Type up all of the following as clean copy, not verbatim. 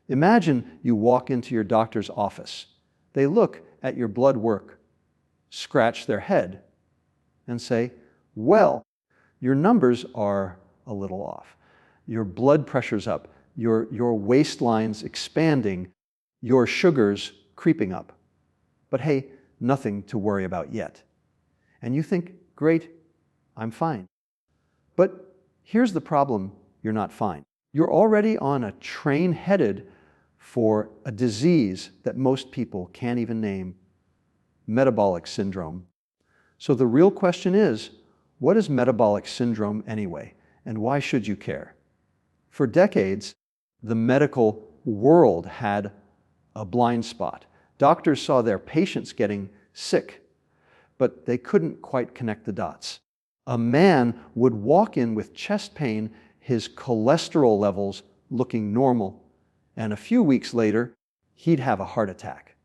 Imagine you walk into your doctor's office. They look at your blood work, scratch their head, and say, well, your numbers are a little off. Your blood pressure's up, your waistline's expanding, your sugar's creeping up. But hey, nothing to worry about yet. And you think, great, I'm fine. But here's the problem: you're not fine. You're already on a train headed for a disease that most people can't even name: metabolic syndrome. So the real question is, what is metabolic syndrome anyway, and why should you care? For decades, the medical world had a blind spot. Doctors saw their patients getting sick, but they couldn't quite connect the dots. A man would walk in with chest pain, his cholesterol levels looking normal, and a few weeks later, he'd have a heart attack.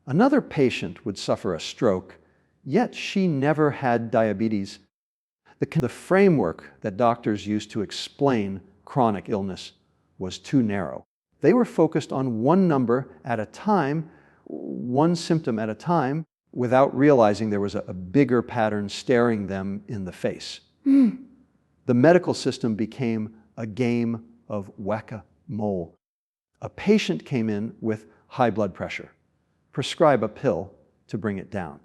Another patient would suffer a stroke, yet she never had diabetes. The framework that doctors used to explain chronic illness was too narrow. They were focused on one number at a time, one symptom at a time, without realizing there was a bigger pattern staring them in the face. The medical system became a game of whack-a-mole. A patient came in with high blood pressure. Prescribe a pill to bring it down.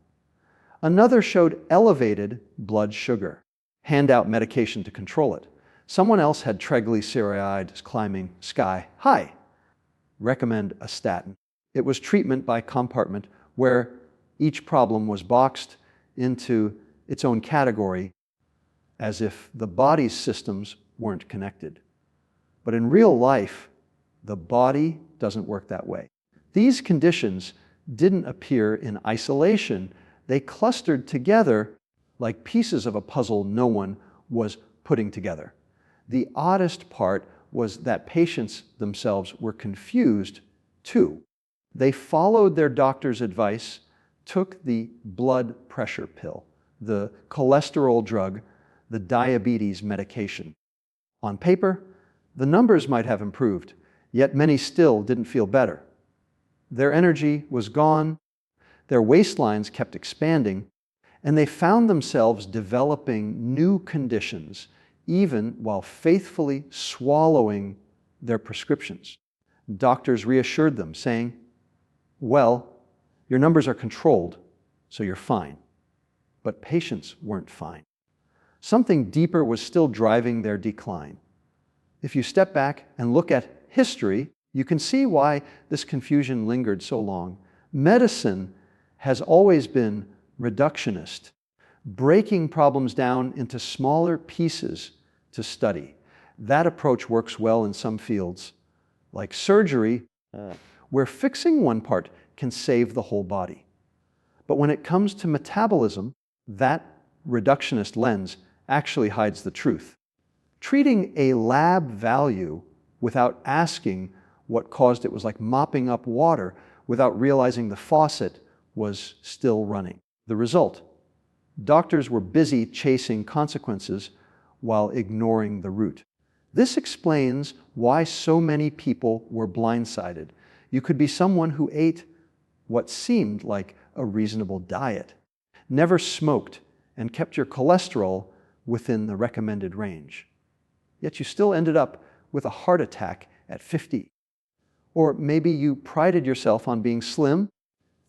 Another showed elevated blood sugar. Hand out medication to control it. Someone else had triglycerides climbing sky high. Recommend a statin. It was treatment by compartment, where each problem was boxed into its own category, as if the body's systems weren't connected. But in real life, the body doesn't work that way. These conditions didn't appear in isolation. They clustered together like pieces of a puzzle no one was putting together. The oddest part was that patients themselves were confused too. They followed their doctor's advice, took the blood pressure pill, the cholesterol drug, the diabetes medication. On paper, the numbers might have improved, yet many still didn't feel better. Their energy was gone, their waistlines kept expanding, and they found themselves developing new conditions, even while faithfully swallowing their prescriptions. Doctors reassured them, saying, well, your numbers are controlled, so you're fine. But patients weren't fine. Something deeper was still driving their decline. If you step back and look at history, you can see why this confusion lingered so long. Medicine has always been reductionist, breaking problems down into smaller pieces to study. That approach works well in some fields, like surgery, where fixing one part can save the whole body. But when it comes to metabolism, that reductionist lens actually hides the truth. Treating a lab value without asking what caused it was like mopping up water without realizing the faucet was still running. The result: doctors were busy chasing consequences while ignoring the root. This explains why so many people were blindsided. You could be someone who ate what seemed like a reasonable diet, never smoked, and kept your cholesterol within the recommended range. Yet you still ended up with a heart attack at 50. Or maybe you prided yourself on being slim,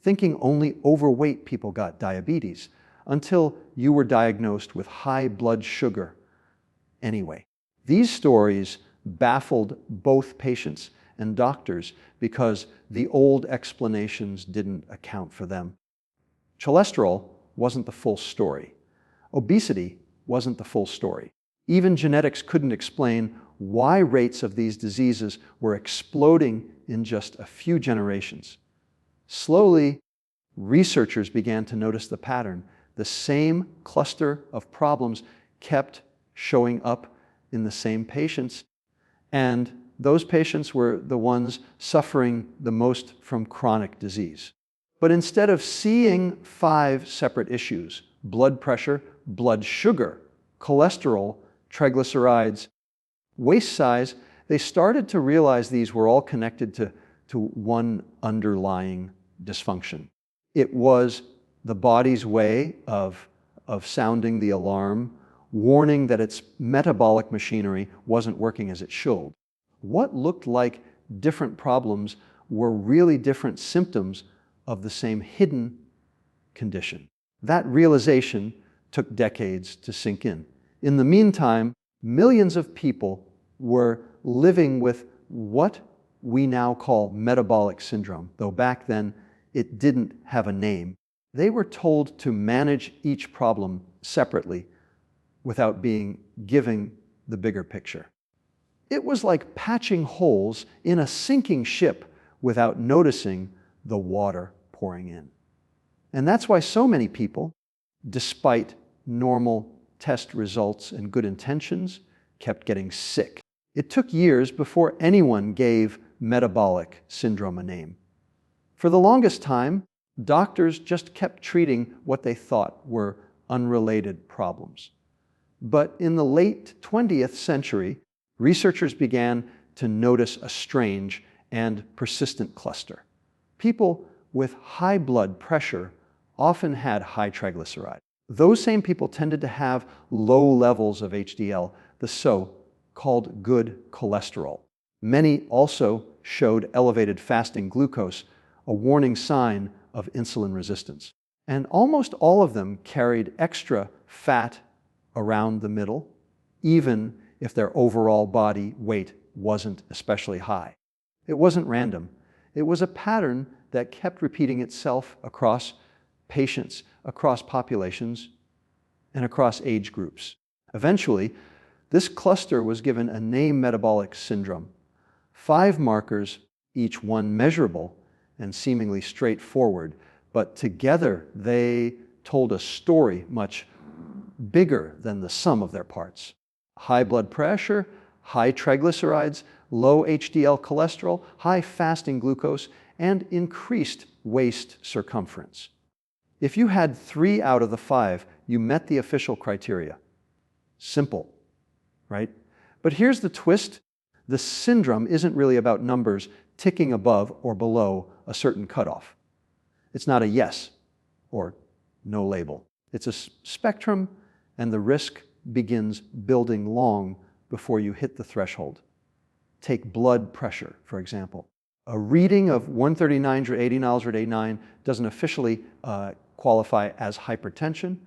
thinking only overweight people got diabetes, until you were diagnosed with high blood sugar anyway. These stories baffled both patients and doctors because the old explanations didn't account for them. Cholesterol wasn't the full story. Obesity wasn't the full story. Even genetics couldn't explain why rates of these diseases were exploding in just a few generations. Slowly, researchers began to notice the pattern. The same cluster of problems kept showing up in the same patients, and those patients were the ones suffering the most from chronic disease. But instead of seeing 5 separate issues: blood pressure, blood sugar, cholesterol, triglycerides, waist size, They started to realize these were all connected to one underlying dysfunction. It was the body's way of sounding the alarm, warning that its metabolic machinery wasn't working as it should. What looked like different problems were really different symptoms of the same hidden condition. That realization took decades to sink in. In the meantime, millions of people were living with what we now call metabolic syndrome, though back then it didn't have a name. They were told to manage each problem separately without being given the bigger picture. It was like patching holes in a sinking ship without noticing the water pouring in. And that's why so many people, despite normal test results and good intentions, kept getting sick. It took years before anyone gave metabolic syndrome a name. For the longest time, doctors just kept treating what they thought were unrelated problems. But in the late 20th century, researchers began to notice a strange and persistent cluster. People with high blood pressure often had high triglycerides. Those same people tended to have low levels of HDL, the so-called good cholesterol. Many also showed elevated fasting glucose, a warning sign of insulin resistance. And almost all of them carried extra fat around the middle, even if their overall body weight wasn't especially high. It wasn't random. It was a pattern that kept repeating itself across patients, across populations, and across age groups. Eventually, this cluster was given a name: metabolic syndrome. 5 markers, each one measurable and seemingly straightforward, but together they told a story much bigger than the sum of their parts. High blood pressure, high triglycerides, low HDL cholesterol, high fasting glucose, and increased waist circumference. If you had 3 out of the 5, you met the official criteria. Simple, right? But here's the twist. The syndrome isn't really about numbers ticking above or below a certain cutoff. It's not a yes or no label. It's a spectrum, and the risk begins building long before you hit the threshold. Take blood pressure, for example. A reading of 139/80 Nals/89 doesn't officially qualify as hypertension,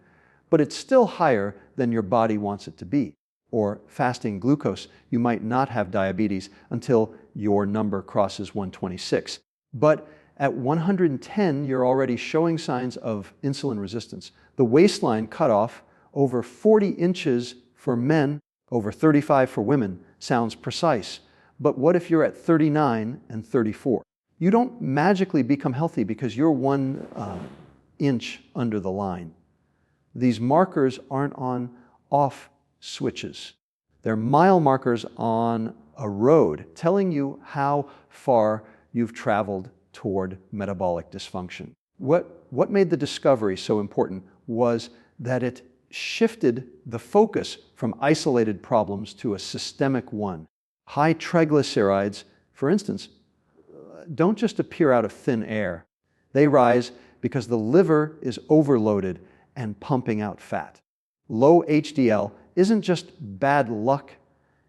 but it's still higher than your body wants it to be. Or fasting glucose, you might not have diabetes until your number crosses 126. But at 110, you're already showing signs of insulin resistance. The waistline cutoff, over 40 inches for men, over 35 for women, sounds precise. But what if you're at 39 and 34? You don't magically become healthy because you're 1 inch under the line. These markers aren't on off switches. They're mile markers on a road telling you how far you've traveled toward metabolic dysfunction. What made the discovery so important was that it shifted the focus from isolated problems to a systemic one. High triglycerides, for instance, don't just appear out of thin air. They rise because the liver is overloaded and pumping out fat. Low HDL isn't just bad luck,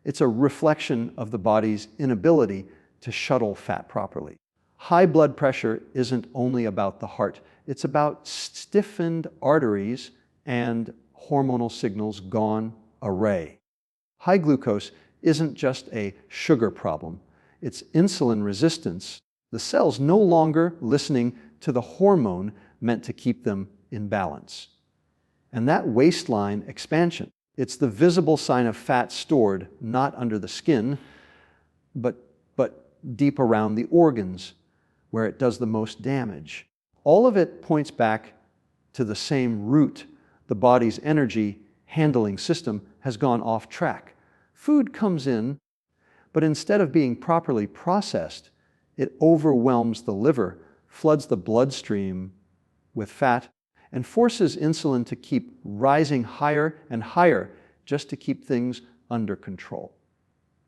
it's a reflection of the body's inability to shuttle fat properly. High blood pressure isn't only about the heart, it's about stiffened arteries and hormonal signals gone array. High glucose isn't just a sugar problem, it's insulin resistance. The cell's no longer listening to the hormone meant to keep them in balance. And that waistline expansion, it's the visible sign of fat stored not under the skin, but deep around the organs where it does the most damage. All of it points back to the same root. The body's energy handling system has gone off track. Food comes in, but instead of being properly processed, it overwhelms the liver, floods the bloodstream with fat, and forces insulin to keep rising higher and higher just to keep things under control.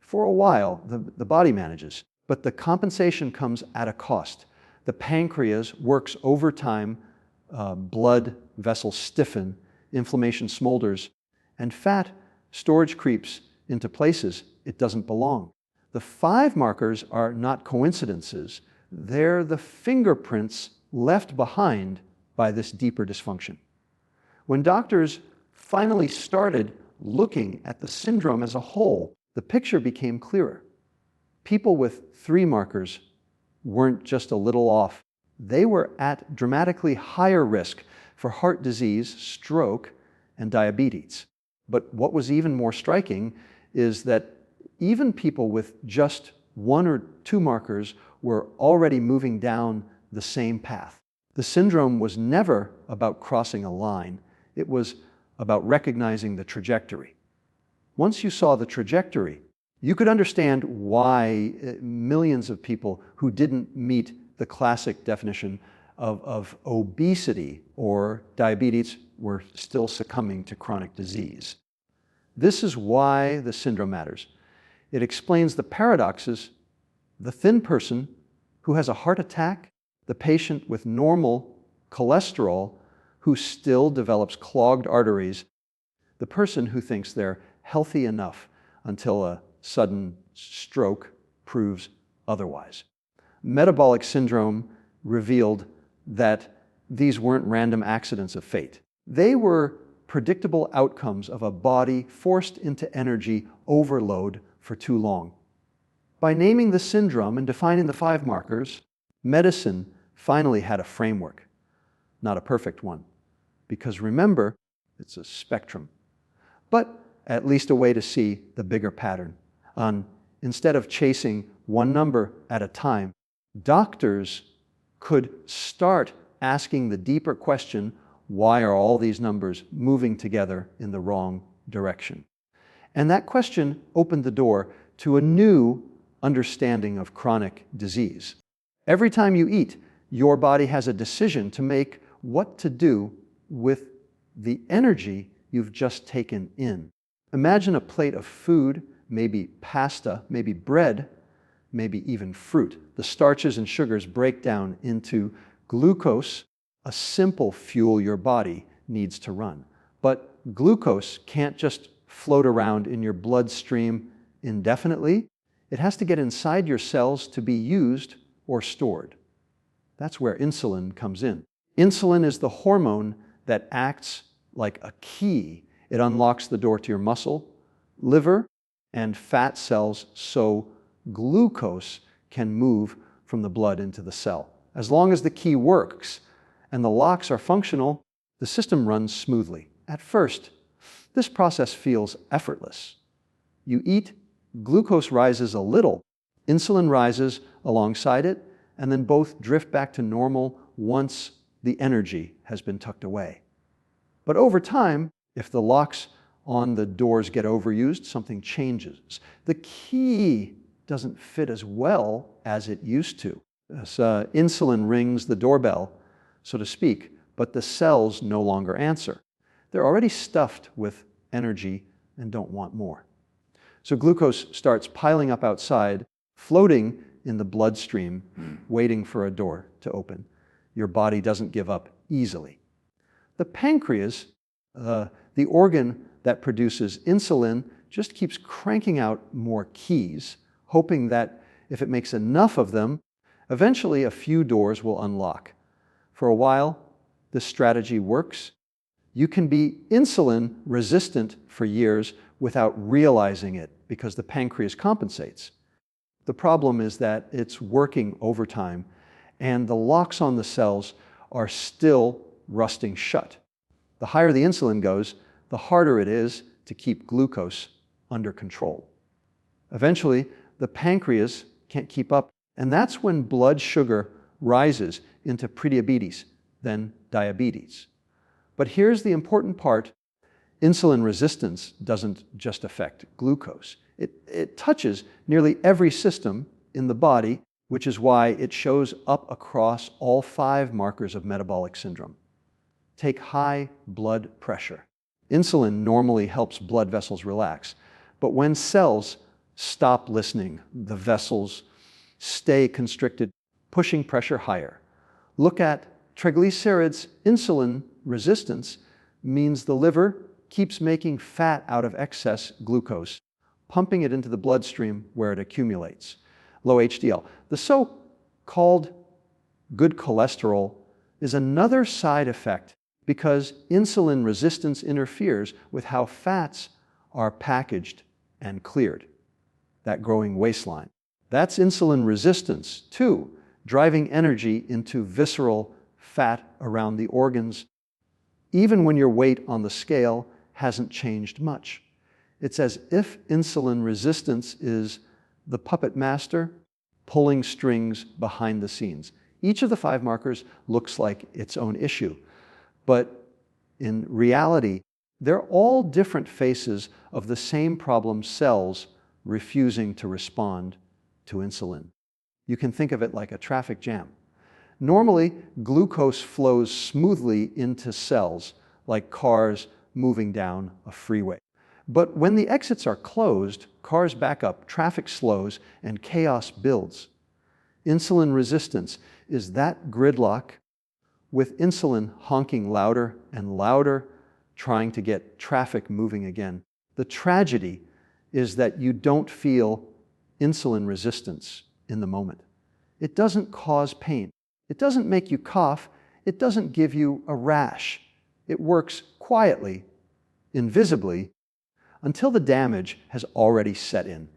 For a while, the body manages, but the compensation comes at a cost. The pancreas works overtime, blood vessels stiffen, inflammation smolders, and fat storage creeps into places it doesn't belong. The 5 markers are not coincidences. They're the fingerprints left behind by this deeper dysfunction. When doctors finally started looking at the syndrome as a whole, the picture became clearer. People with 3 markers weren't just a little off. They were at dramatically higher risk for heart disease, stroke, and diabetes. But what was even more striking is that even people with just 1 or 2 markers were already moving down the same path. The syndrome was never about crossing a line. It was about recognizing the trajectory. Once you saw the trajectory, you could understand why millions of people who didn't meet the classic definition of obesity or diabetes were still succumbing to chronic disease. This is why the syndrome matters. It explains the paradoxes. The thin person who has a heart attack, the patient with normal cholesterol who still develops clogged arteries, the person who thinks they're healthy enough until a sudden stroke proves otherwise. Metabolic syndrome revealed that these weren't random accidents of fate. They were predictable outcomes of a body forced into energy overload for too long. By naming the syndrome and defining the 5 markers, medicine finally had a framework, not a perfect one. Because remember, it's a spectrum, but at least a way to see the bigger pattern. Instead of chasing one number at a time, doctors could start asking the deeper question, why are all these numbers moving together in the wrong direction? And that question opened the door to a new understanding of chronic disease. Every time you eat, your body has a decision to make what to do with the energy you've just taken in. Imagine a plate of food, maybe pasta, maybe bread, maybe even fruit. The starches and sugars break down into glucose, a simple fuel your body needs to run. But glucose can't just float around in your bloodstream indefinitely. It has to get inside your cells to be used or stored. That's where insulin comes in. Insulin is the hormone that acts like a key. It unlocks the door to your muscle, liver, and fat cells so glucose can move from the blood into the cell. As long as the key works and the locks are functional, the system runs smoothly. At first, this process feels effortless. You eat, glucose rises a little, insulin rises alongside it, and then both drift back to normal once the energy has been tucked away. But over time, if the locks on the doors get overused, something changes. The key doesn't fit as well as it used to. Insulin rings the doorbell, so to speak, but the cells no longer answer. They're already stuffed with energy and don't want more. So glucose starts piling up outside, floating in the bloodstream, waiting for a door to open. Your body doesn't give up easily. The pancreas, the organ that produces insulin, just keeps cranking out more keys, hoping that if it makes enough of them, eventually a few doors will unlock. For a while, this strategy works. You can be insulin resistant for years without realizing it because the pancreas compensates. The problem is that it's working overtime and the locks on the cells are still rusting shut. The higher the insulin goes, the harder it is to keep glucose under control. Eventually, the pancreas can't keep up, and that's when blood sugar rises into prediabetes, then diabetes. But here's the important part. Insulin resistance doesn't just affect glucose. It touches nearly every system in the body, which is why it shows up across all 5 markers of metabolic syndrome. Take high blood pressure. Insulin normally helps blood vessels relax, but when cells stop listening. The vessels stay constricted, pushing pressure higher. Look at triglycerides. Insulin resistance means the liver keeps making fat out of excess glucose, pumping it into the bloodstream where it accumulates. Low HDL. The so-called good cholesterol is another side effect because insulin resistance interferes with how fats are packaged and cleared, that growing waistline. That's insulin resistance, too, driving energy into visceral fat around the organs, even when your weight on the scale hasn't changed much. It's as if insulin resistance is the puppet master pulling strings behind the scenes. Each of the 5 markers looks like its own issue, but in reality, they're all different faces of the same problem: cells refusing to respond to insulin. You can think of it like a traffic jam. Normally, glucose flows smoothly into cells, like cars moving down a freeway. But when the exits are closed, cars back up, traffic slows, and chaos builds. Insulin resistance is that gridlock, with insulin honking louder and louder, trying to get traffic moving again. The tragedy is that you don't feel insulin resistance in the moment. It doesn't cause pain. It doesn't make you cough. It doesn't give you a rash. It works quietly, invisibly, until the damage has already set in.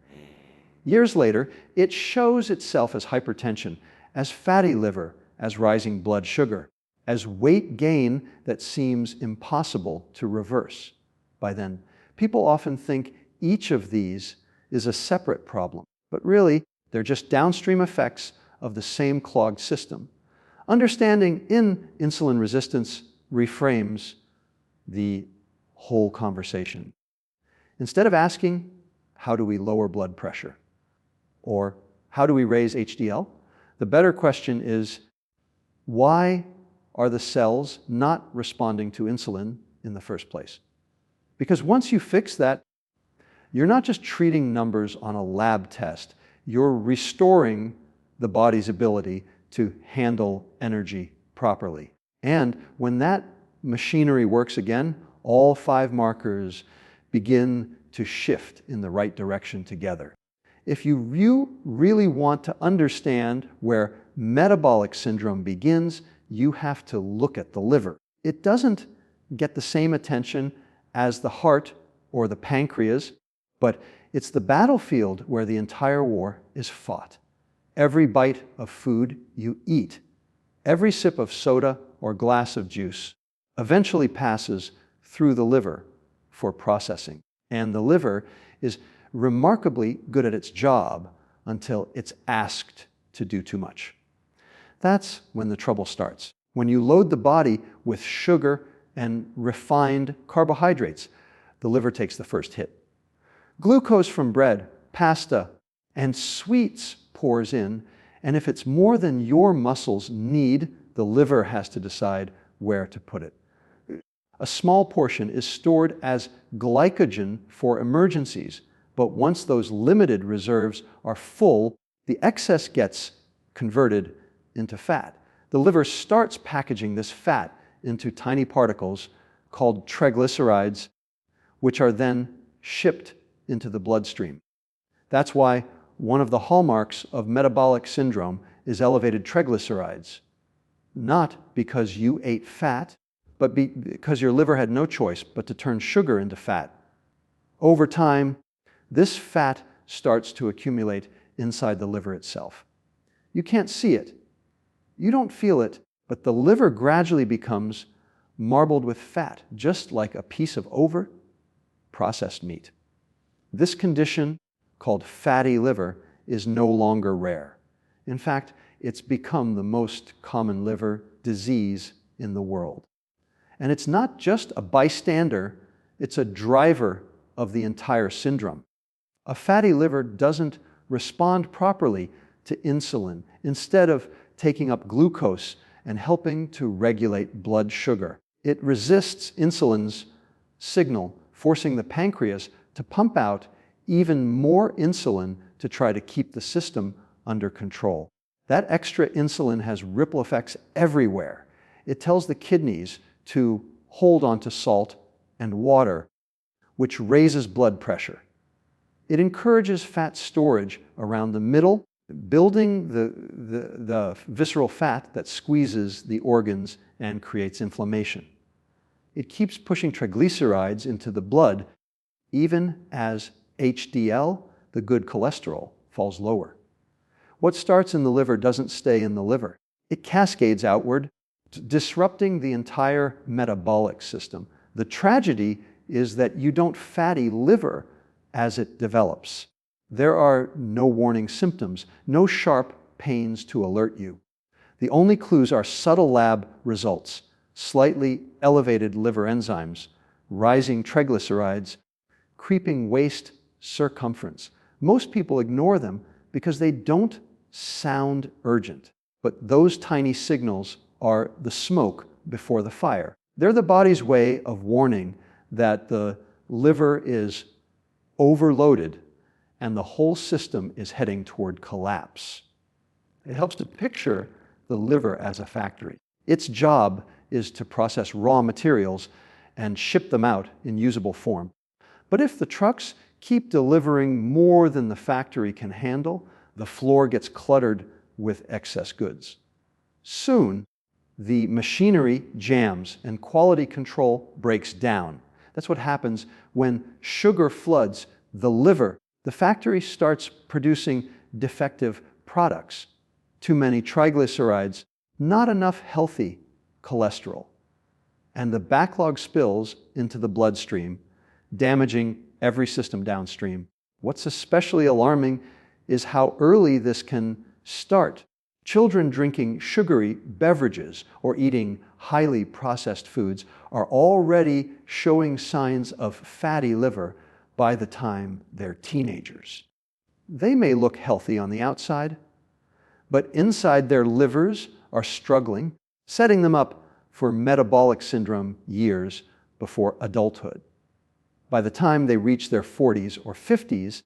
Years later, it shows itself as hypertension, as fatty liver, as rising blood sugar, as weight gain that seems impossible to reverse. By then, people often think each of these is a separate problem, but really, they're just downstream effects of the same clogged system. Understanding in insulin resistance reframes the whole conversation. Instead of asking, how do we lower blood pressure? Or how do we raise HDL? The better question is, why are the cells not responding to insulin in the first place? Because once you fix that, you're not just treating numbers on a lab test, you're restoring the body's ability to handle energy properly. And when that machinery works again, all 5 markers begin to shift in the right direction together. If you really want to understand where metabolic syndrome begins, you have to look at the liver. It doesn't get the same attention as the heart or the pancreas, but it's the battlefield where the entire war is fought. Every bite of food you eat, every sip of soda or glass of juice eventually passes through the liver for processing. And the liver is remarkably good at its job until it's asked to do too much. That's when the trouble starts. When you load the body with sugar and refined carbohydrates, the liver takes the first hit. Glucose from bread, pasta, and sweets pours in, and if it's more than your muscles need, the liver has to decide where to put it. A small portion is stored as glycogen for emergencies, but once those limited reserves are full, the excess gets converted into fat. The liver starts packaging this fat into tiny particles called triglycerides, which are then shipped into the bloodstream. That's why one of the hallmarks of metabolic syndrome is elevated triglycerides, not because you ate fat, but because your liver had no choice but to turn sugar into fat. Over time, this fat starts to accumulate inside the liver itself. You can't see it. You don't feel it, but the liver gradually becomes marbled with fat, just like a piece of over-processed meat. This condition, called fatty liver, is no longer rare. In fact, it's become the most common liver disease in the world. And it's not just a bystander, it's a driver of the entire syndrome. A fatty liver doesn't respond properly to insulin. Instead of taking up glucose and helping to regulate blood sugar, it resists insulin's signal, forcing the pancreas to pump out even more insulin to try to keep the system under control. That extra insulin has ripple effects everywhere. It tells the kidneys to hold onto salt and water, which raises blood pressure. It encourages fat storage around the middle, building the visceral fat that squeezes the organs and creates inflammation. It keeps pushing triglycerides into the blood, even as HDL, the good cholesterol, falls lower. What starts in the liver doesn't stay in the liver. It cascades outward, disrupting the entire metabolic system. The tragedy is that you don't fatty liver as it develops. There are no warning symptoms, no sharp pains to alert you. The only clues are subtle lab results, slightly elevated liver enzymes, rising triglycerides, creeping waist circumference. Most people ignore them because they don't sound urgent. But those tiny signals are the smoke before the fire. They're the body's way of warning that the liver is overloaded and the whole system is heading toward collapse. It helps to picture the liver as a factory. Its job is to process raw materials and ship them out in usable form. But if the trucks keep delivering more than the factory can handle, the floor gets cluttered with excess goods. Soon, the machinery jams and quality control breaks down. That's what happens when sugar floods the liver. The factory starts producing defective products. Too many triglycerides, not enough healthy cholesterol. And the backlog spills into the bloodstream, damaging every system downstream. What's especially alarming is how early this can start. Children drinking sugary beverages or eating highly processed foods are already showing signs of fatty liver by the time they're teenagers. They may look healthy on the outside, but inside their livers are struggling, setting them up for metabolic syndrome years before adulthood. By the time they reach their 40s or 50s,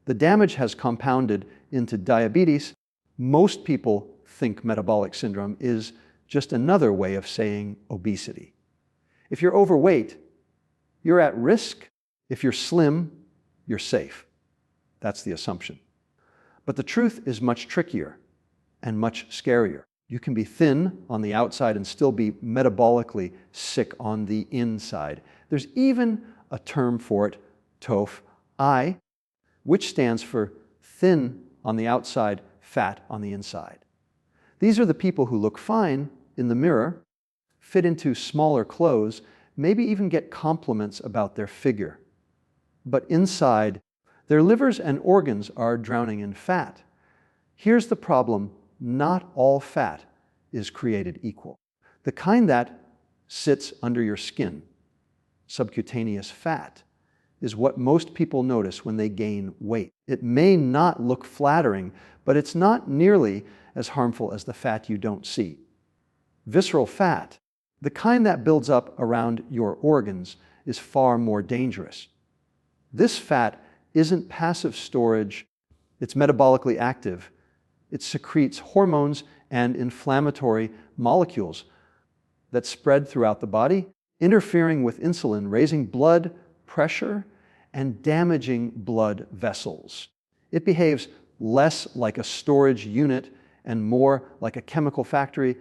the damage has compounded into diabetes. Most people think metabolic syndrome is just another way of saying obesity. If you're overweight, you're at risk. If you're slim, you're safe. That's the assumption. But the truth is much trickier and much scarier. You can be thin on the outside and still be metabolically sick on the inside. There's even a term for it, TOF-I, which stands for thin on the outside, fat on the inside. These are the people who look fine in the mirror, fit into smaller clothes, maybe even get compliments about their figure. But inside, their livers and organs are drowning in fat. Here's the problem: not all fat is created equal. The kind that sits under your skin, subcutaneous fat, is what most people notice when they gain weight. It may not look flattering, but it's not nearly as harmful as the fat you don't see. Visceral fat, the kind that builds up around your organs, is far more dangerous. This fat isn't passive storage, it's metabolically active. It secretes hormones and inflammatory molecules that spread throughout the body, interfering with insulin, raising blood pressure, and damaging blood vessels. It behaves less like a storage unit and more like a chemical factory,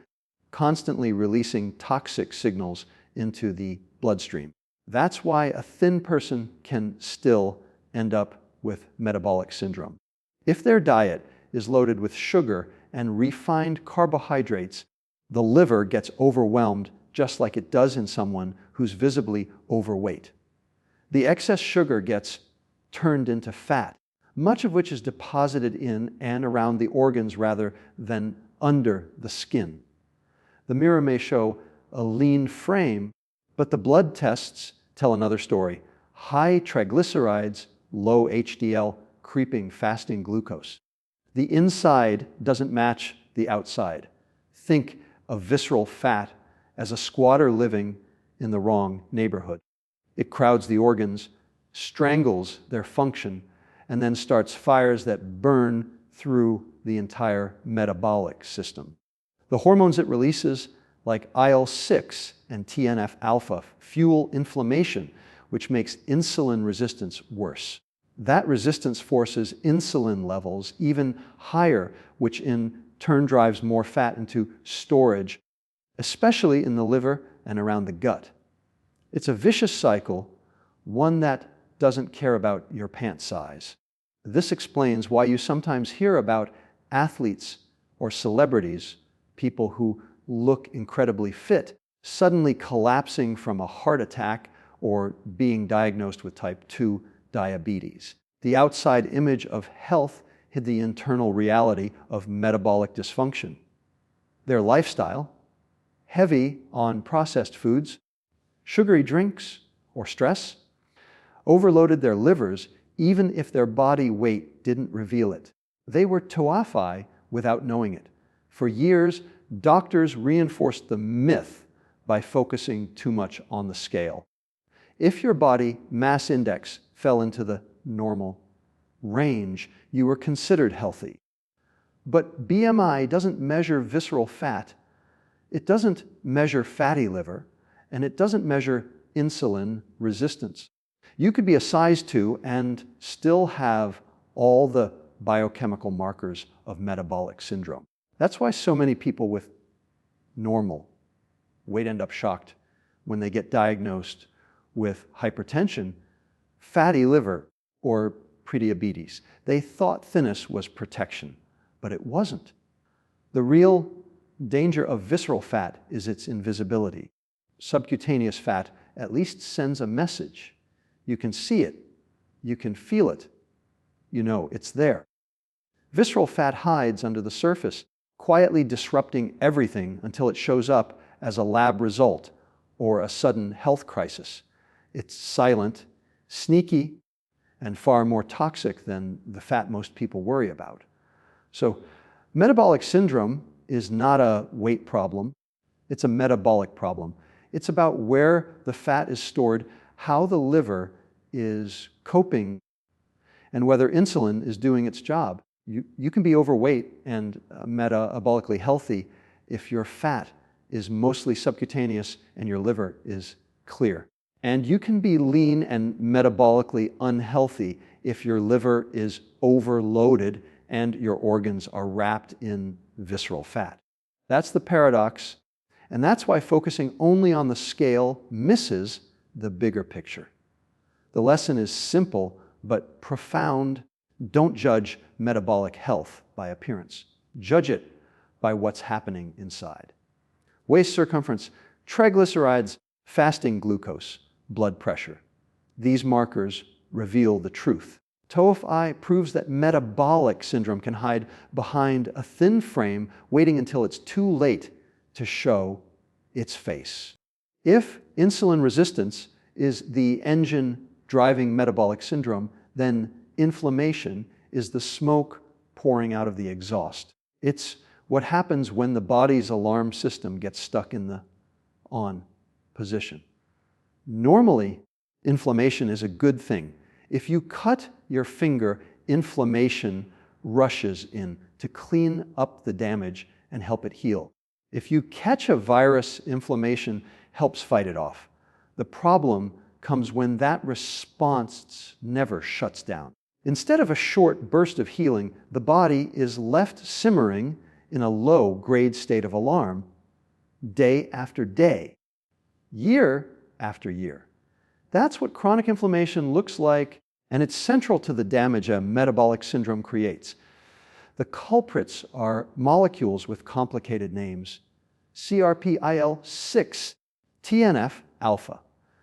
constantly releasing toxic signals into the bloodstream. That's why a thin person can still end up with metabolic syndrome. If their diet is loaded with sugar and refined carbohydrates, the liver gets overwhelmed just like it does in someone who's visibly overweight. The excess sugar gets turned into fat, much of which is deposited in and around the organs rather than under the skin. The mirror may show a lean frame, but the blood tests tell another story: high triglycerides, low HDL, creeping fasting glucose. The inside doesn't match the outside. Think of visceral fat as a squatter living in the wrong neighborhood. It crowds the organs, strangles their function, and then starts fires that burn through the entire metabolic system. The hormones it releases, like IL-6 and TNF-alpha, fuel inflammation, which makes insulin resistance worse. That resistance forces insulin levels even higher, which in turn drives more fat into storage, especially in the liver and around the gut. It's a vicious cycle, one that doesn't care about your pant size. This explains why you sometimes hear about athletes or celebrities, people who look incredibly fit, suddenly collapsing from a heart attack or being diagnosed with type 2 diabetes. The outside image of health hid the internal reality of metabolic dysfunction. Their lifestyle, heavy on processed foods, sugary drinks, or stress, overloaded their livers even if their body weight didn't reveal it. They were toafai without knowing it. For years, doctors reinforced the myth by focusing too much on the scale. If your body mass index fell into the normal range, you were considered healthy. But BMI doesn't measure visceral fat, it doesn't measure fatty liver, and it doesn't measure insulin resistance. You could be a size 2 and still have all the biochemical markers of metabolic syndrome. That's why so many people with normal weight end up shocked when they get diagnosed with hypertension, fatty liver, or prediabetes. They thought thinness was protection, but it wasn't. The real danger of visceral fat is its invisibility. Subcutaneous fat at least sends a message. You can see it, you can feel it, you know it's there. Visceral fat hides under the surface, quietly disrupting everything until it shows up as a lab result or a sudden health crisis. It's silent, sneaky, and far more toxic than the fat most people worry about. So, metabolic syndrome is not a weight problem, it's a metabolic problem. It's about where the fat is stored, how the liver is coping, and whether insulin is doing its job. You can be overweight and metabolically healthy if your fat is mostly subcutaneous and your liver is clear. And you can be lean and metabolically unhealthy if your liver is overloaded and your organs are wrapped in visceral fat. That's the paradox, and that's why focusing only on the scale misses the bigger picture. The lesson is simple but profound. Don't judge metabolic health by appearance. Judge it by what's happening inside. Waist circumference, triglycerides, fasting glucose, blood pressure. These markers reveal the truth. TOEFI proves that metabolic syndrome can hide behind a thin frame, waiting until it's too late to show its face. If insulin resistance is the engine driving metabolic syndrome, then inflammation is the smoke pouring out of the exhaust. It's what happens when the body's alarm system gets stuck in the on position. Normally, inflammation is a good thing. If you cut your finger, inflammation rushes in to clean up the damage and help it heal. If you catch a virus, inflammation helps fight it off. The problem comes when that response never shuts down. Instead of a short burst of healing, the body is left simmering in a low-grade state of alarm day after day, year after year. That's what chronic inflammation looks like, and it's central to the damage a metabolic syndrome creates. The culprits are molecules with complicated names: CRP-IL-6, TNF-alpha.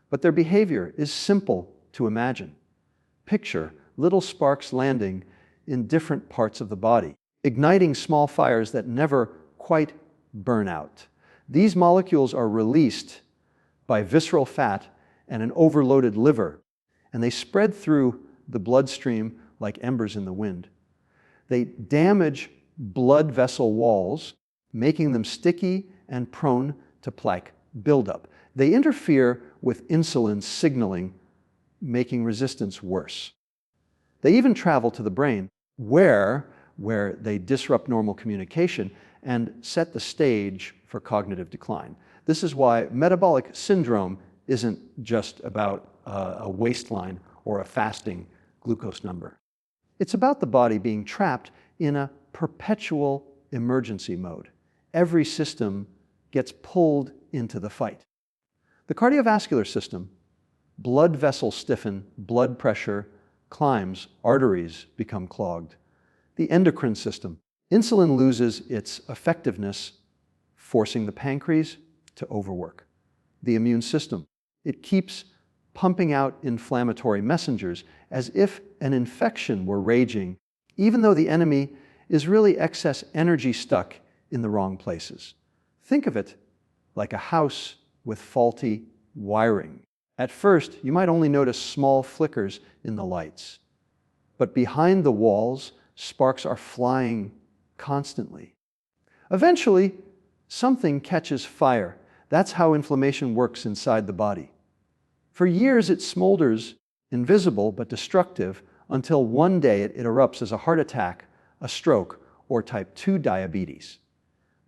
But their behavior is simple to imagine. Picture little sparks landing in different parts of the body, igniting small fires that never quite burn out. These molecules are released by visceral fat and an overloaded liver, and they spread through the bloodstream like embers in the wind. They damage blood vessel walls, making them sticky and prone to plaque buildup. They interfere with insulin signaling, making resistance worse. They even travel to the brain where they disrupt normal communication and set the stage for cognitive decline. This is why metabolic syndrome isn't just about a waistline or a fasting glucose number. It's about the body being trapped in a perpetual emergency mode. Every system gets pulled into the fight. The cardiovascular system, blood vessels stiffen, blood pressure climbs, arteries become clogged. The endocrine system, insulin loses its effectiveness, forcing the pancreas to overwork. The immune system, it keeps pumping out inflammatory messengers as if an infection were raging, even though the enemy is really excess energy stuck in the wrong places. Think of it like a house with faulty wiring. At first, you might only notice small flickers in the lights, but behind the walls, sparks are flying constantly. Eventually, something catches fire. That's how inflammation works inside the body. For years, it smolders, invisible but destructive, until one day it erupts as a heart attack, a stroke, or type 2 diabetes.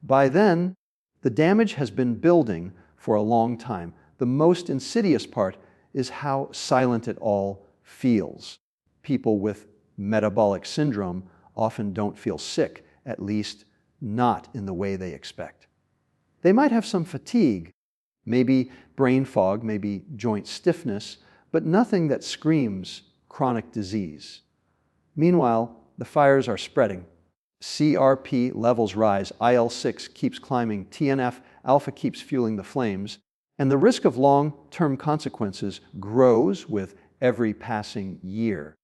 By then, the damage has been building for a long time. The most insidious part is how silent it all feels. People with metabolic syndrome often don't feel sick, at least not in the way they expect. They might have some fatigue, maybe brain fog, maybe joint stiffness, but nothing that screams chronic disease. Meanwhile, the fires are spreading. CRP levels rise, IL-6 keeps climbing, TNF-alpha keeps fueling the flames, and the risk of long-term consequences grows with every passing year.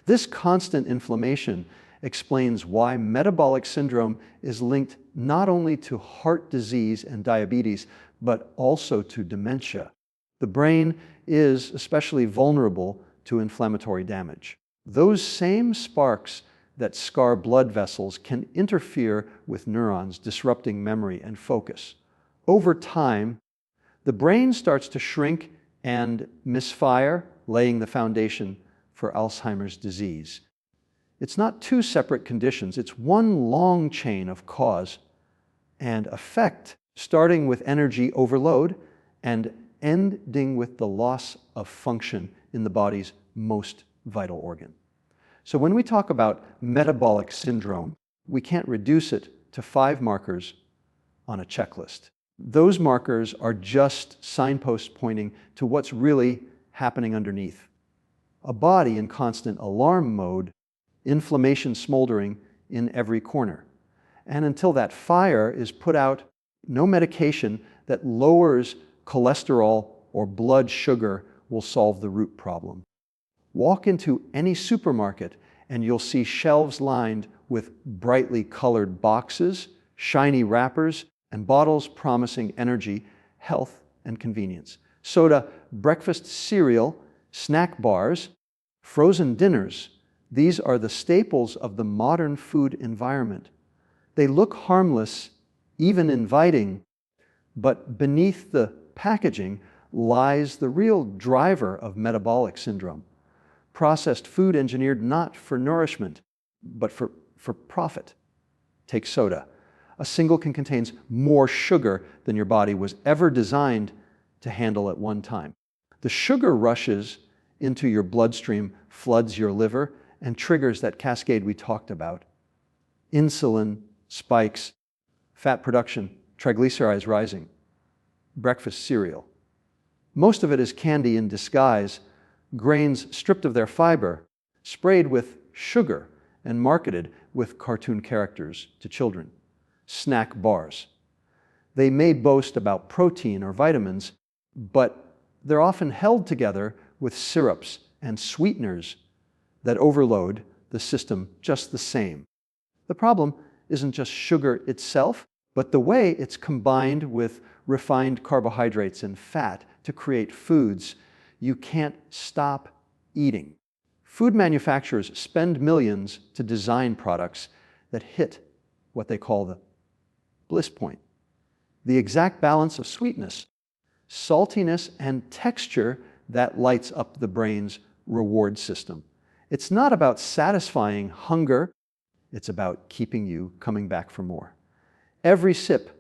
This constant inflammation explains why metabolic syndrome is linked not only to heart disease and diabetes, but also to dementia. The brain is especially vulnerable to inflammatory damage. Those same sparks that scar blood vessels can interfere with neurons, disrupting memory and focus. Over time, the brain starts to shrink and misfire, laying the foundation for Alzheimer's disease. It's not two separate conditions, it's one long chain of cause and effect, starting with energy overload and ending with the loss of function in the body's most vital organ. So when we talk about metabolic syndrome, we can't reduce it to 5 markers on a checklist. Those markers are just signposts pointing to what's really happening underneath. A body in constant alarm mode, inflammation smoldering in every corner. And until that fire is put out, no medication that lowers cholesterol or blood sugar will solve the root problem. Walk into any supermarket and you'll see shelves lined with brightly colored boxes, shiny wrappers, and bottles promising energy, health, and convenience. Soda, breakfast cereal, snack bars, frozen dinners, these are the staples of the modern food environment. They look harmless, even inviting, but beneath the packaging lies the real driver of metabolic syndrome. Processed food engineered not for nourishment, but for profit. Take soda. A single can contain more sugar than your body was ever designed to handle at one time. The sugar rushes into your bloodstream, floods your liver, and triggers that cascade we talked about. Insulin spikes, fat production, triglycerides rising, breakfast cereal. Most of it is candy in disguise, grains stripped of their fiber, sprayed with sugar, and marketed with cartoon characters to children. Snack bars. They may boast about protein or vitamins, but they're often held together with syrups and sweeteners that overload the system just the same. The problem isn't just sugar itself, but the way it's combined with refined carbohydrates and fat to create foods you can't stop eating. Food manufacturers spend millions to design products that hit what they call the bliss point. The exact balance of sweetness, saltiness, and texture that lights up the brain's reward system. It's not about satisfying hunger, it's about keeping you coming back for more. Every sip,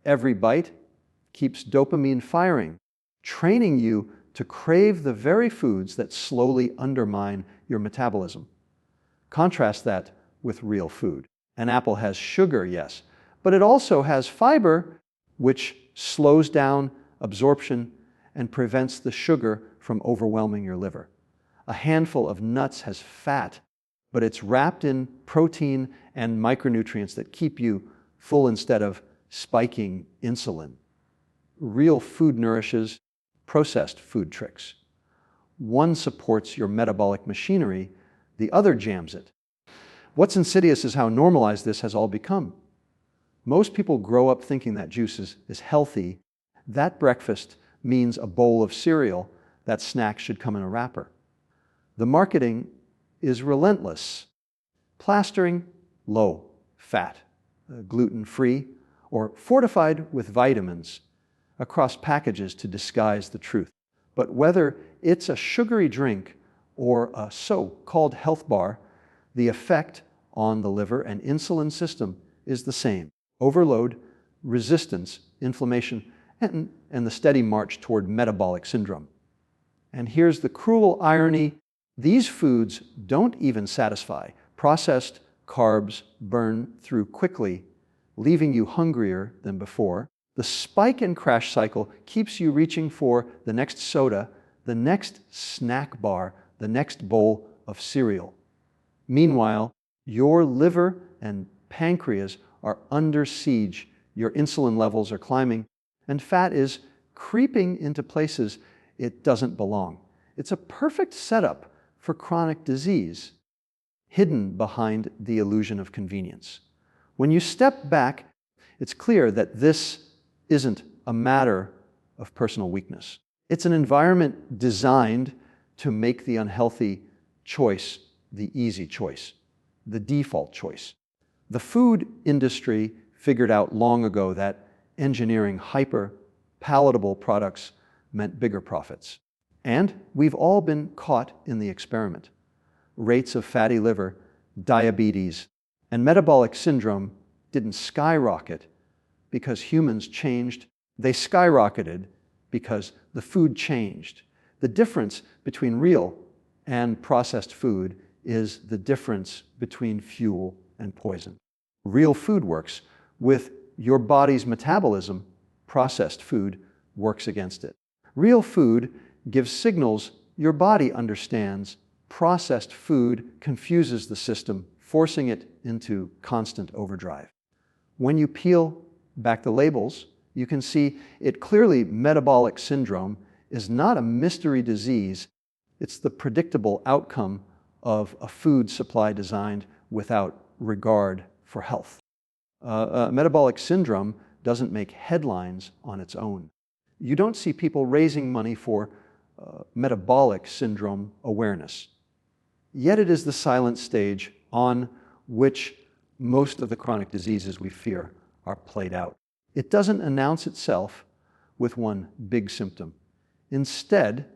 every bite keeps dopamine firing, training you to crave the very foods that slowly undermine your metabolism. Contrast that with real food. An apple has sugar, yes, but it also has fiber, which slows down absorption and prevents the sugar from overwhelming your liver. A handful of nuts has fat, but it's wrapped in protein and micronutrients that keep you full instead of spiking insulin. Real food nourishes, processed food tricks. One supports your metabolic machinery, the other jams it. What's insidious is how normalized this has all become. Most people grow up thinking that juice is healthy. That breakfast means a bowl of cereal. That snack should come in a wrapper. The marketing is relentless. Plastering low fat, gluten-free, or fortified with vitamins across packages to disguise the truth. But whether it's a sugary drink or a so-called health bar, the effect on the liver and insulin system is the same. Overload, resistance, inflammation, and the steady march toward metabolic syndrome. And here's the cruel irony. These foods don't even satisfy. Processed carbs burn through quickly, leaving you hungrier than before. The spike and crash cycle keeps you reaching for the next soda, the next snack bar, the next bowl of cereal. Meanwhile, your liver and pancreas are under siege. Your insulin levels are climbing, and fat is creeping into places it doesn't belong. It's a perfect setup for chronic disease, hidden behind the illusion of convenience. When you step back, it's clear that this isn't a matter of personal weakness. It's an environment designed to make the unhealthy choice the easy choice, the default choice. The food industry figured out long ago that engineering hyper-palatable products meant bigger profits. And we've all been caught in the experiment. Rates of fatty liver, diabetes, and metabolic syndrome didn't skyrocket because humans changed. They skyrocketed because the food changed. The difference between real and processed food is the difference between fuel and poison. Real food works with your body's metabolism. Processed food works against it. Real food gives signals your body understands. Processed food confuses the system, forcing it into constant overdrive. When you peel back the labels, you can see it clearly. Metabolic syndrome is not a mystery disease. It's the predictable outcome of a food supply designed without regard for health. Metabolic syndrome doesn't make headlines on its own. You don't see people raising money for metabolic syndrome awareness. Yet it is the silent stage on which most of the chronic diseases we fear are played out. It doesn't announce itself with one big symptom. Instead,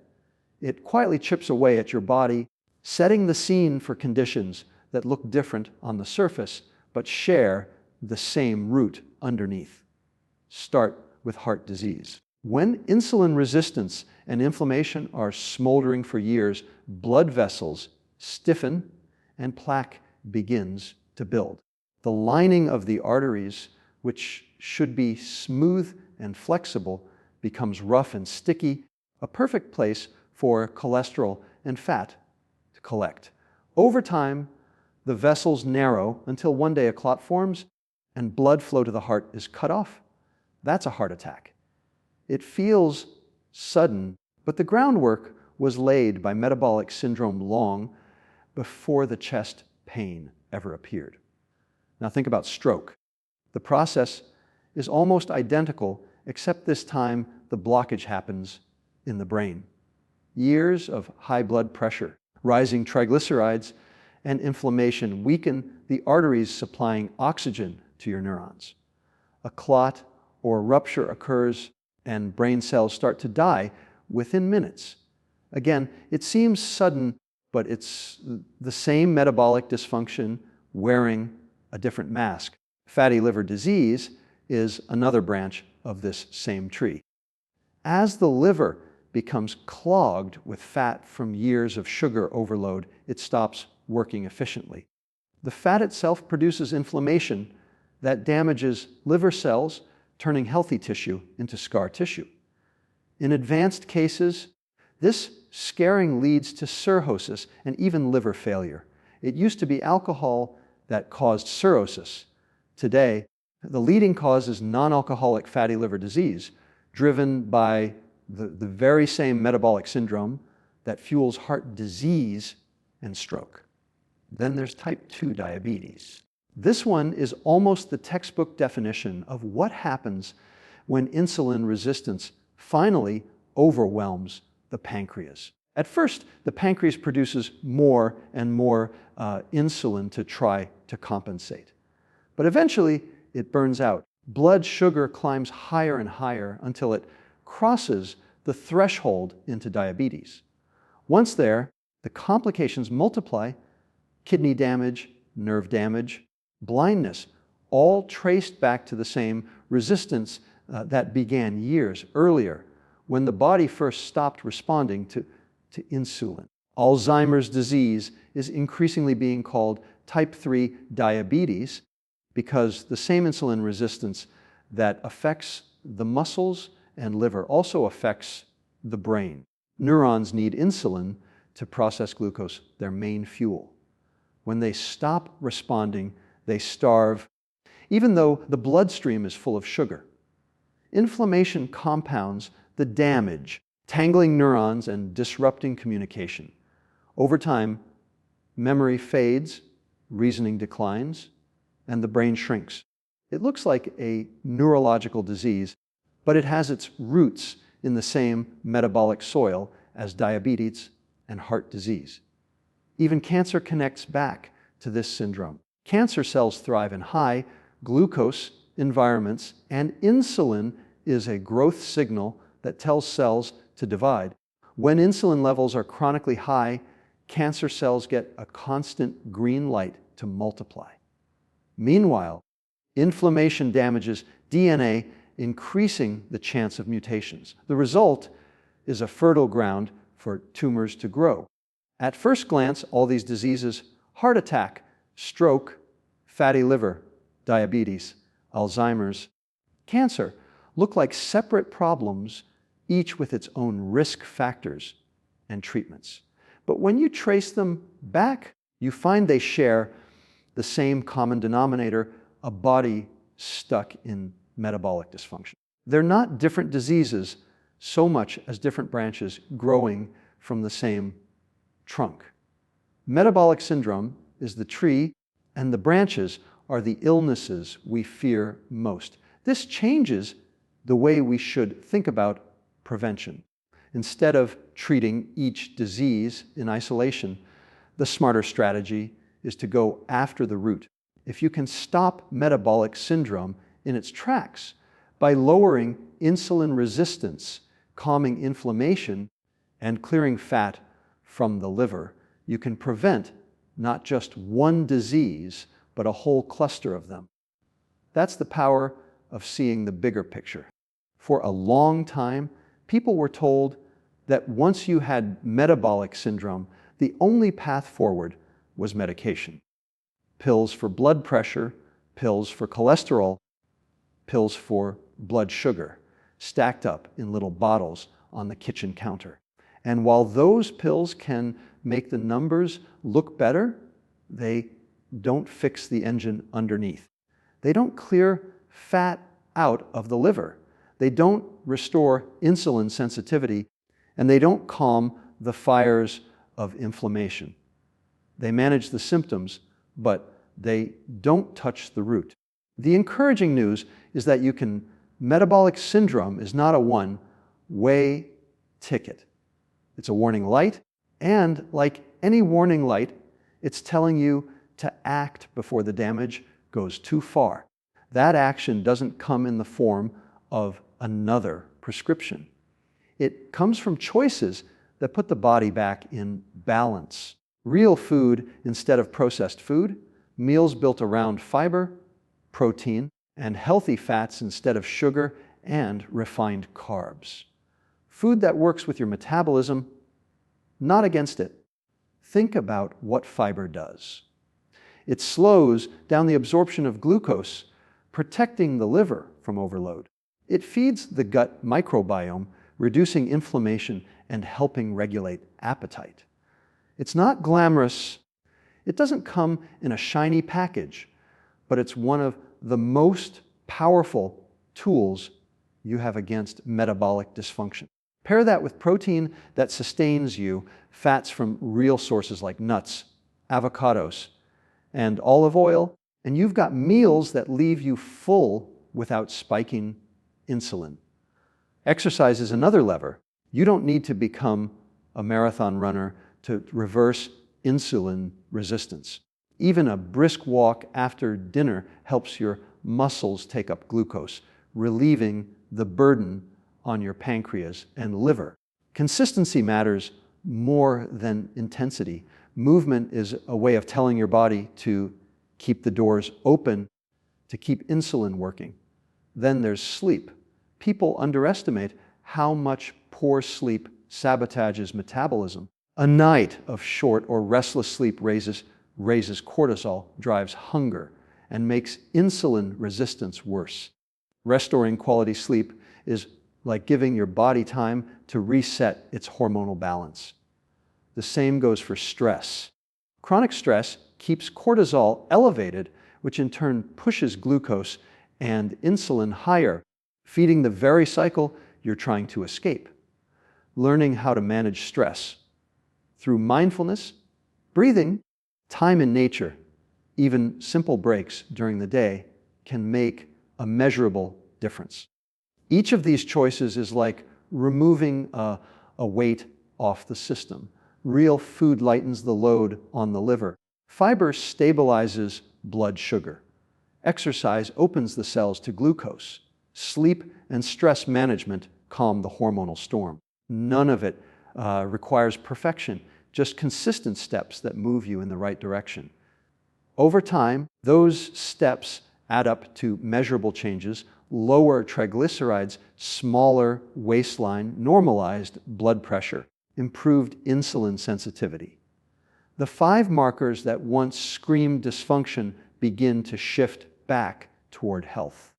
it quietly chips away at your body, setting the scene for conditions that look different on the surface but share the same root underneath. Start with heart disease. When insulin resistance and inflammation are smoldering for years, blood vessels stiffen and plaque begins to build. The lining of the arteries, which should be smooth and flexible, becomes rough and sticky, a perfect place for cholesterol and fat to collect. Over time, the vessels narrow until one day a clot forms and blood flow to the heart is cut off. That's a heart attack. It feels sudden, but the groundwork was laid by metabolic syndrome long before the chest pain ever appeared. Now think about stroke. The process is almost identical, except this time the blockage happens in the brain. Years of high blood pressure, rising triglycerides, and inflammation weaken the arteries supplying oxygen to your neurons. A clot or rupture occurs and brain cells start to die within minutes. Again, it seems sudden, but it's the same metabolic dysfunction wearing a different mask. Fatty liver disease is another branch of this same tree. As the liver becomes clogged with fat from years of sugar overload, it stops working efficiently. The fat itself produces inflammation that damages liver cells, turning healthy tissue into scar tissue. In advanced cases, this scarring leads to cirrhosis and even liver failure. It used to be alcohol that caused cirrhosis. Today, the leading cause is non-alcoholic fatty liver disease, driven by the very same metabolic syndrome that fuels heart disease and stroke. Then there's type 2 diabetes. This one is almost the textbook definition of what happens when insulin resistance finally overwhelms the pancreas. At first, the pancreas produces more and more insulin to try to compensate. But eventually, it burns out. Blood sugar climbs higher and higher until it crosses the threshold into diabetes. Once there, the complications multiply: kidney damage, nerve damage, blindness, all traced back to the same resistance that began years earlier when the body first stopped responding to insulin. Alzheimer's disease is increasingly being called type 3 diabetes because the same insulin resistance that affects the muscles and liver also affects the brain. Neurons need insulin to process glucose, their main fuel. When they stop responding, they starve, even though the bloodstream is full of sugar. Inflammation compounds the damage, tangling neurons and disrupting communication. Over time, memory fades, reasoning declines, and the brain shrinks. It looks like a neurological disease, but it has its roots in the same metabolic soil as diabetes and heart disease. Even cancer connects back to this syndrome. Cancer cells thrive in high glucose environments, and insulin is a growth signal that tells cells to divide. When insulin levels are chronically high, cancer cells get a constant green light to multiply. Meanwhile, inflammation damages DNA, increasing the chance of mutations. The result is a fertile ground for tumors to grow. At first glance, all these diseases, heart attack, stroke, fatty liver, diabetes, Alzheimer's, cancer, look like separate problems, each with its own risk factors and treatments. But when you trace them back, you find they share the same common denominator: a body stuck in metabolic dysfunction. They're not different diseases so much as different branches growing from the same trunk. Metabolic syndrome is the tree, and the branches are the illnesses we fear most. This changes the way we should think about prevention. Instead of treating each disease in isolation, the smarter strategy is to go after the root. If you can stop metabolic syndrome in its tracks by lowering insulin resistance, calming inflammation, and clearing fat from the liver, you can prevent not just one disease, but a whole cluster of them. That's the power of seeing the bigger picture. For a long time, people were told that once you had metabolic syndrome, the only path forward was medication. Pills for blood pressure, pills for cholesterol, pills for blood sugar, stacked up in little bottles on the kitchen counter. And while those pills can make the numbers look better, they don't fix the engine underneath. They don't clear fat out of the liver. They don't restore insulin sensitivity, and they don't calm the fires of inflammation. They manage the symptoms, but they don't touch the root. The encouraging news is that metabolic syndrome is not a one-way ticket. It's a warning light, and like any warning light, it's telling you to act before the damage goes too far. That action doesn't come in the form of another prescription. It comes from choices that put the body back in balance. real food instead of processed food, meals built around fiber, protein, and healthy fats instead of sugar and refined carbs. Food that works with your metabolism, not against it. Think about what fiber does. It slows down the absorption of glucose, protecting the liver from overload. It feeds the gut microbiome, reducing inflammation and helping regulate appetite. It's not glamorous. It doesn't come in a shiny package, but it's one of the most powerful tools you have against metabolic dysfunction. Pair that with protein that sustains you, fats from real sources like nuts, avocados, and olive oil, and you've got meals that leave you full without spiking insulin. Exercise is another lever. You don't need to become a marathon runner to reverse insulin resistance. Even a brisk walk after dinner helps your muscles take up glucose, relieving the burden on your pancreas and liver. Consistency matters more than intensity. Movement is a way of telling your body to keep the doors open, to keep insulin working. Then there's sleep. People underestimate how much poor sleep sabotages metabolism. A night of short or restless sleep raises cortisol, drives hunger, and makes insulin resistance worse. Restoring quality sleep is like giving your body time to reset its hormonal balance. The same goes for stress. Chronic stress keeps cortisol elevated, which in turn pushes glucose and insulin higher, feeding the very cycle you're trying to escape. Learning how to manage stress through mindfulness, breathing, time in nature, even simple breaks during the day can make a measurable difference. Each of these choices is like removing a weight off the system. Real food lightens the load on the liver. Fiber stabilizes blood sugar. Exercise opens the cells to glucose. Sleep and stress management calm the hormonal storm. None of it requires perfection, just consistent steps that move you in the right direction. Over time, those steps add up to measurable changes: lower triglycerides, smaller waistline, normalized blood pressure, improved insulin sensitivity. The 5 markers that once screamed dysfunction begin to shift back toward health.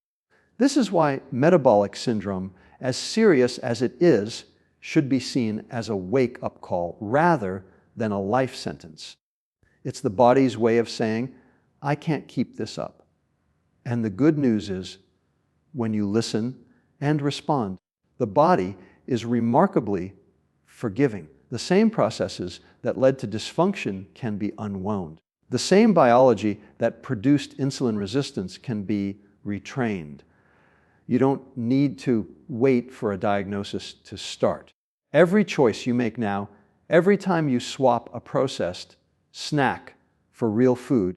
This is why metabolic syndrome, as serious as it is, should be seen as a wake-up call rather than a life sentence. It's the body's way of saying, I can't keep this up. And the good news is, when you listen and respond, the body is remarkably forgiving. The same processes that led to dysfunction can be unwound. The same biology that produced insulin resistance can be retrained. You don't need to wait for a diagnosis to start. Every choice you make now, every time you swap a processed snack for real food,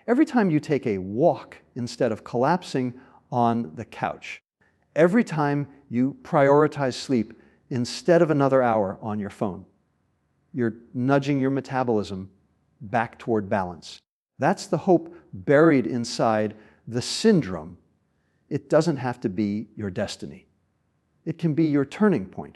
every time you take a walk instead of collapsing on the couch, every time you prioritize sleep instead of another hour on your phone, you're nudging your metabolism back toward balance. That's the hope buried inside the syndrome. It doesn't have to be your destiny. It can be your turning point.